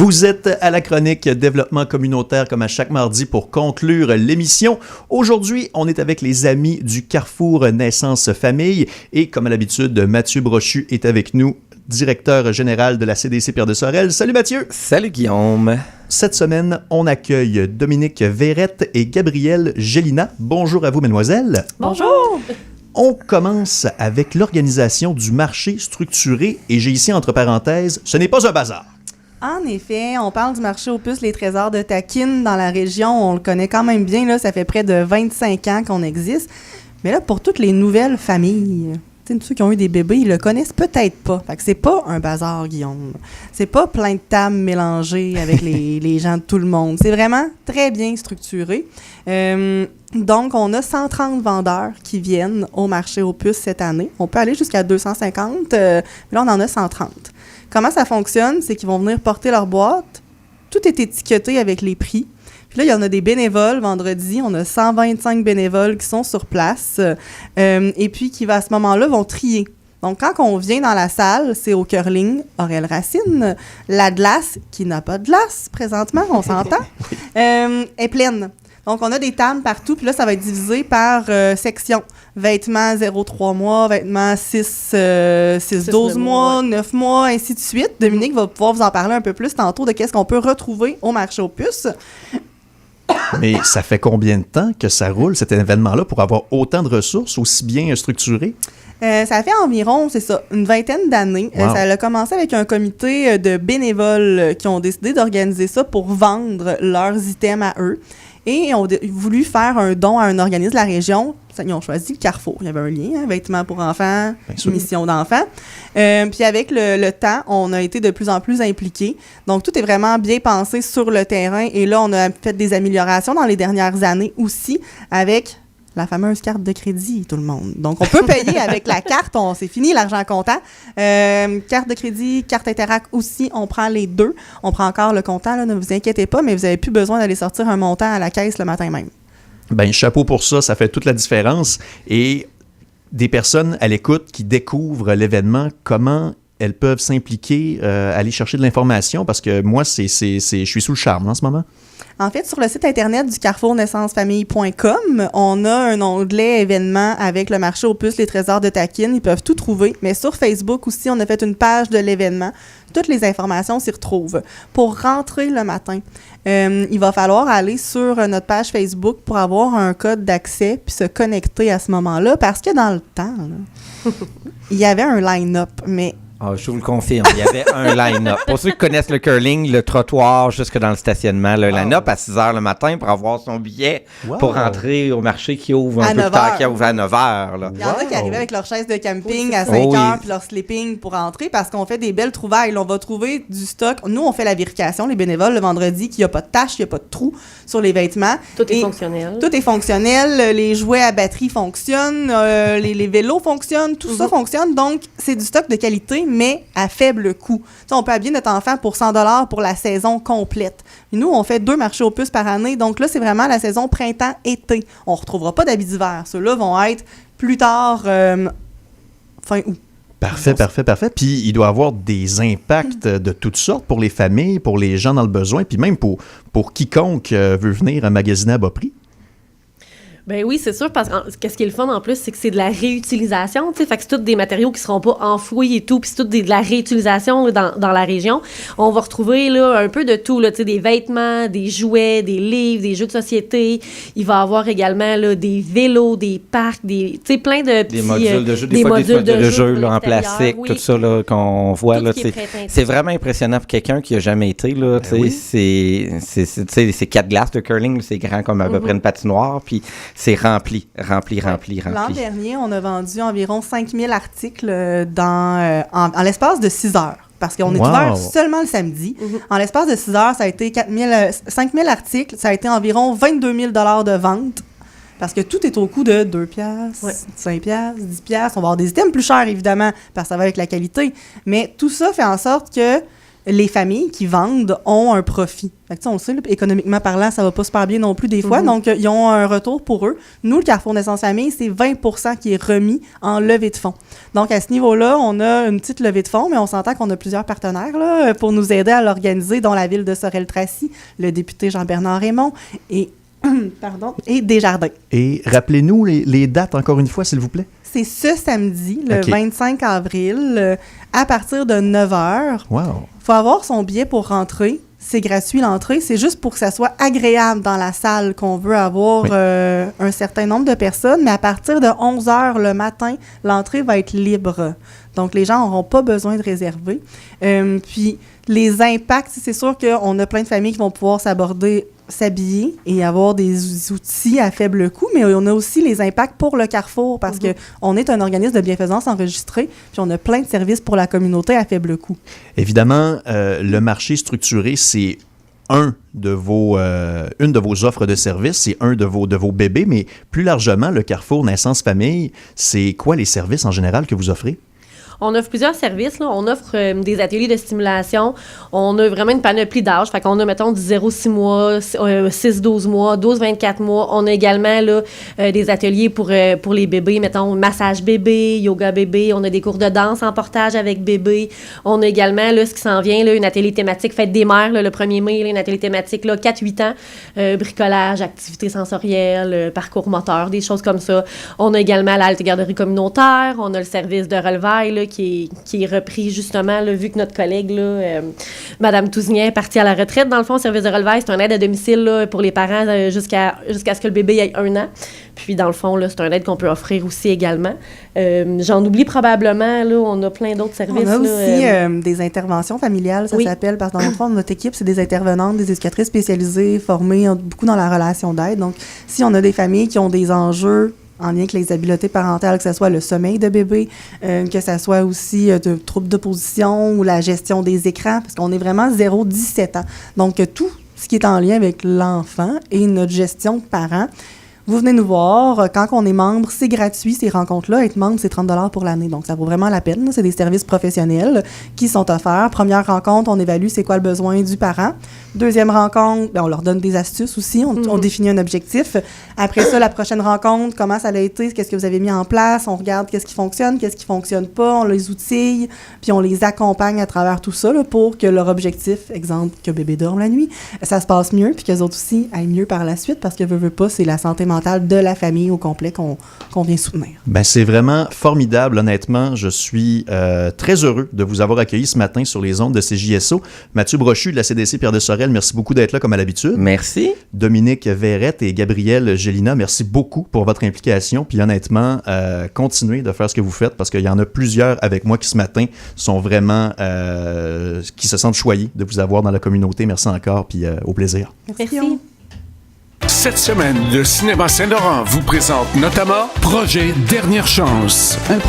Vous êtes à la chronique développement communautaire comme à chaque mardi pour conclure l'émission. Aujourd'hui, on est avec les amis du Carrefour Naissance Famille et comme à l'habitude, Mathieu Brochu est avec nous, directeur général de la CDC Pierre de Sorel. Salut Mathieu! Salut Guillaume! Cette semaine, on accueille Dominique Verrette et Gabrielle Gélina. Bonjour à vous, mesdemoiselles. Bonjour! On commence avec l'organisation du marché structuré et j'ai ici entre parenthèses, ce n'est pas un bazar. En effet, on parle du marché aux puces Les Trésors de Taquine dans la région. On le connaît quand même bien, là, ça fait près de 25 ans qu'on existe. Mais là, pour toutes les nouvelles familles, tous ceux qui ont eu des bébés, ils le connaissent peut-être pas. Fait que c'est pas un bazar, Guillaume. C'est pas plein de tables mélangées avec les gens de tout le monde. C'est vraiment très bien structuré. Donc, on a 130 vendeurs qui viennent au marché aux puces cette année. On peut aller jusqu'à 250, mais là, on en a 130. Comment ça fonctionne? C'est qu'ils vont venir porter leur boîte. Tout est étiqueté avec les prix. Puis là, il y en a des bénévoles vendredi. On a 125 bénévoles qui sont sur place et puis qui, à ce moment-là, vont trier. Donc, quand on vient dans la salle, c'est au curling Aurel Racine. La glace, qui n'a pas de glace présentement, on s'entend, est pleine. Donc, on a des tables partout, puis là, ça va être divisé par section. Vêtements 0-3 mois, vêtements 6-12 mois, 9 mois, ainsi de suite. Dominique va pouvoir vous en parler un peu plus tantôt de qu'est-ce qu'on peut retrouver au marché aux puces. Mais ça fait combien de temps que ça roule, cet événement-là, pour avoir autant de ressources aussi bien structurées? Ça fait environ, c'est ça, une vingtaine d'années. Wow. Ça a commencé avec un comité de bénévoles qui ont décidé d'organiser ça pour vendre leurs items à eux. Et ils ont voulu faire un don à un organisme de la région. Ils ont choisi le Carrefour. Il y avait un lien, vêtements pour enfants, mission d'enfants. Puis avec le temps, on a été de plus en plus impliqués. Donc, tout est vraiment bien pensé sur le terrain. Et là, on a fait des améliorations dans les dernières années aussi avec la fameuse carte de crédit, tout le monde. Donc, on peut payer avec la carte. C'est fini l'argent comptant. Carte de crédit, carte Interac aussi, on prend les deux. On prend encore le comptant, là, ne vous inquiétez pas, mais vous n'avez plus besoin d'aller sortir un montant à la caisse le matin même. Ben, chapeau pour ça fait toute la différence. Et des personnes à l'écoute qui découvrent l'événement, comment elles peuvent s'impliquer, aller chercher de l'information, parce que moi, je suis sous le charme en ce moment. En fait, sur le site internet du carrefournaissancefamille.com, on a un onglet événements avec le marché aux puces Les Trésors de Taquine. Ils peuvent tout trouver. Mais sur Facebook aussi, on a fait une page de l'événement. Toutes les informations s'y retrouvent. Pour rentrer le matin, il va falloir aller sur notre page Facebook pour avoir un code d'accès puis se connecter à ce moment-là. Parce que dans le temps, là, il y avait un line-up, mais... Ah, je vous le confirme, il y avait un line-up. Pour ceux qui connaissent le curling, le trottoir jusque dans le stationnement, le line-up à 6 h le matin pour avoir son billet pour rentrer au marché qui ouvre un peu plus tard, qui ouvre à 9 h. Là. Il y en a qui arrivaient avec leur chaise de camping à 5 h puis leur sleeping pour entrer parce qu'on fait des belles trouvailles. Là, on va trouver du stock. Nous, on fait la vérification, les bénévoles, le vendredi, qu'il n'y a pas de taches, qu'il n'y a pas de trous sur les vêtements. Tout est fonctionnel. Tout est fonctionnel. Les jouets à batterie fonctionnent. Les vélos fonctionnent. Tout ça fonctionne. Donc, c'est du stock de qualité, mais à faible coût. T'sais, on peut habiller notre enfant pour 100 $ pour la saison complète. Et nous, on fait 2 marchés aux puces par année. Donc là, c'est vraiment la saison printemps-été. On ne retrouvera pas d'habits d'hiver. Ceux-là vont être plus tard, fin août. Parfait. Puis, il doit y avoir des impacts de toutes sortes pour les familles, pour les gens dans le besoin, puis même pour quiconque veut venir magasiner à bas prix. Ben oui, c'est sûr, parce que qu'est-ce qui est le fun en plus, c'est que c'est de la réutilisation, tu sais, fait que c'est tous des matériaux qui seront pas enfouis et tout, puis c'est tout de la réutilisation là, dans la région. On va retrouver là un peu de tout, là, tu sais, des vêtements, des jouets, des livres, des jeux de société. Il va y avoir également là, des vélos, des parcs, tu sais, plein de petits... Des modules de jeu, des modules de jeu là, en plastique, oui. Tout ça là, qu'on voit. Tout là, c'est vraiment impressionnant pour quelqu'un qui n'a jamais été. Là, oui. C'est 4 glaces de curling, là, c'est grand comme à peu près une patinoire, puis c'est rempli. L'an dernier, on a vendu environ 5000 articles en l'espace de 6 heures. Parce qu'on est ouvert seulement le samedi. En l'espace de 6 heures, ça a été 5000 articles. Ça a été environ 22 000 $ de vente. Parce que tout est au coût de 2 piastres, 5 piastres, 10 piastres. On va avoir des items plus chers, évidemment, parce que ça va avec la qualité. Mais tout ça fait en sorte que les familles qui vendent ont un profit. Fait que, on le sait, là, économiquement parlant, ça va pas super bien non plus des fois. Donc, ils ont un retour pour eux. Nous, le Carrefour Naissance Famille, c'est 20% qui est remis en levée de fonds. Donc, à ce niveau-là, on a une petite levée de fonds, mais on s'entend qu'on a plusieurs partenaires là, pour nous aider à l'organiser, dont la ville de Sorel-Tracy, le député Jean-Bernard Raymond et Desjardins. Et rappelez-nous les dates, encore une fois, s'il vous plaît. C'est ce samedi, le 25 avril, à partir de 9h. Wow! Il faut avoir son billet pour rentrer. C'est gratuit l'entrée. C'est juste pour que ça soit agréable dans la salle qu'on veut avoir un certain nombre de personnes. Mais à partir de 11h le matin, l'entrée va être libre. Donc, les gens n'auront pas besoin de réserver. Puis, les impacts, c'est sûr qu'on a plein de familles qui vont pouvoir s'habiller et avoir des outils à faible coût, mais on a aussi les impacts pour le Carrefour parce qu'on est un organisme de bienfaisance enregistré, puis on a plein de services pour la communauté à faible coût. Évidemment, le marché structuré, c'est une de vos offres de services, c'est un de vos bébés, mais plus largement, le Carrefour Naissance Famille, c'est quoi les services en général que vous offrez? On offre plusieurs services. Là. On offre des ateliers de stimulation. On a vraiment une panoplie d'âge. Fait qu'on a, mettons, du 0-6 mois, 6-12 mois, 12-24 mois. On a également là, des ateliers pour les bébés, mettons, massage bébé, yoga bébé. On a des cours de danse en portage avec bébé. On a également, là, ce qui s'en vient, là, une atelier thématique Fête des mères, là, le 1er mai, là, une atelier thématique, là, 4-8 ans, bricolage, activités sensorielles, parcours moteur, des choses comme ça. On a également la halte garderie communautaire. On a le service de relevailles, là, qui est repris justement, là, vu que notre collègue, là, Mme Tousignan, est partie à la retraite. Dans le fond, le service de relevailles, c'est un aide à domicile là, pour les parents jusqu'à ce que le bébé ait 1 an. Puis, dans le fond, là, c'est un aide qu'on peut offrir aussi également. J'en oublie probablement, là, on a plein d'autres services. On a aussi des interventions familiales, ça s'appelle, parce que dans notre fond, notre équipe, c'est des intervenantes, des éducatrices spécialisées, formées beaucoup dans la relation d'aide. Donc, si on a des familles qui ont des enjeux en lien avec les habiletés parentales, que ce soit le sommeil de bébé, que ce soit aussi de troubles d'opposition ou la gestion des écrans, parce qu'on est vraiment 0-17 ans. Donc, tout ce qui est en lien avec l'enfant et notre gestion de parents, vous venez nous voir. Quand on est membre, c'est gratuit, ces rencontres-là. Être membre, c'est 30$ pour l'année. Donc, ça vaut vraiment la peine. C'est des services professionnels qui sont offerts. Première rencontre, on évalue c'est quoi le besoin du parent. Deuxième rencontre, on leur donne des astuces aussi. On définit un objectif. Après ça, la prochaine rencontre, comment ça a été, qu'est-ce que vous avez mis en place. On regarde qu'est-ce qui fonctionne pas. On les outille, puis on les accompagne à travers tout ça là, pour que leur objectif, exemple, que bébé dorme la nuit, ça se passe mieux, puis qu'eux autres aussi aillent mieux par la suite, parce que veut pas, c'est la santé mentale de la famille au complet qu'on vient soutenir. Ben, c'est vraiment formidable, honnêtement. Je suis très heureux de vous avoir accueilli ce matin sur les ondes de CJSO. Mathieu Brochu de la CDC Pierre de Sorel, merci beaucoup d'être là comme à l'habitude. Merci. Dominique Verrette et Gabrielle Gélina, merci beaucoup pour votre implication. Puis honnêtement, continuez de faire ce que vous faites parce qu'il y en a plusieurs avec moi qui ce matin sont vraiment, qui se sentent choyés de vous avoir dans la communauté. Merci encore, puis au plaisir. Merci. Cette semaine, le Cinéma Saint-Laurent vous présente notamment Projet Dernière Chance.